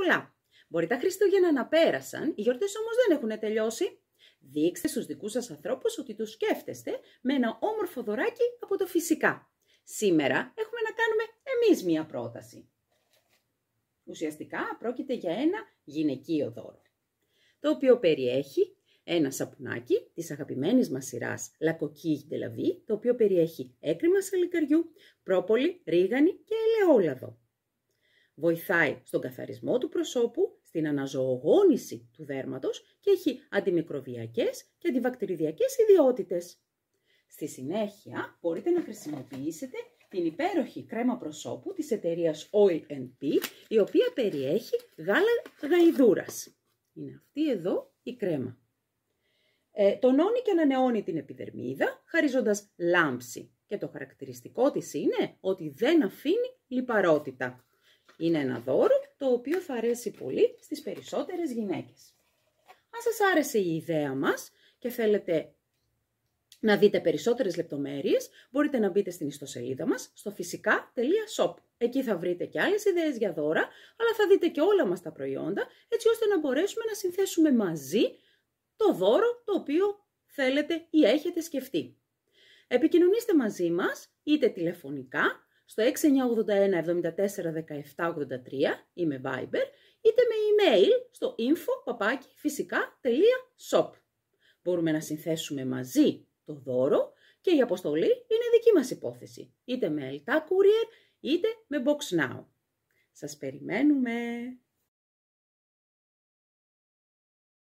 πολλά. Μπορεί τα Χριστούγεννα να πέρασαν, οι γιορτές όμως δεν έχουν τελειώσει. Δείξτε στους δικούς σας ανθρώπους ότι τους σκέφτεστε με ένα όμορφο δωράκι από το φυσικά. Σήμερα έχουμε να κάνουμε εμείς μία πρόταση. Ουσιαστικά πρόκειται για ένα γυναικείο δώρο, το οποίο περιέχει ένα σαπουνάκι της αγαπημένης μας σειράς La Coquille de la Vie, το οποίο περιέχει έκρημα σαλικαριού, πρόπολη, ρίγανη και ελαιόλαδο. Βοηθάει στον καθαρισμό του προσώπου, στην αναζωογόνηση του δέρματος και έχει αντιμικροβιακές και αντιβακτηριδιακές ιδιότητες. Στη συνέχεια μπορείτε να χρησιμοποιήσετε την υπέροχη κρέμα προσώπου της εταιρείας Oil &P, η οποία περιέχει γάλα γαϊδούρας. Είναι αυτή εδώ η κρέμα. Τονώνει και ανανεώνει την επιδερμίδα, χαρίζοντας λάμψη. Και το χαρακτηριστικό της είναι ότι δεν αφήνει λιπαρότητα. Είναι ένα δώρο το οποίο θα αρέσει πολύ στις περισσότερες γυναίκες. Αν σας άρεσε η ιδέα μας και θέλετε να δείτε περισσότερες λεπτομέρειες, μπορείτε να μπείτε στην ιστοσελίδα μας στο φυσικά.shop. Εκεί θα βρείτε και άλλες ιδέες για δώρα, αλλά θα δείτε και όλα μας τα προϊόντα, έτσι ώστε να μπορέσουμε να συνθέσουμε μαζί το δώρο το οποίο θέλετε ή έχετε σκεφτεί. Επικοινωνήστε μαζί μας είτε τηλεφωνικά στο 6981 74 17 83 ή με Viber, είτε με email στο info@fysika.shop. Μπορούμε να συνθέσουμε μαζί το δώρο και η αποστολή είναι δική μας υπόθεση, είτε με Elta Courier είτε με Box Now. Σας περιμένουμε!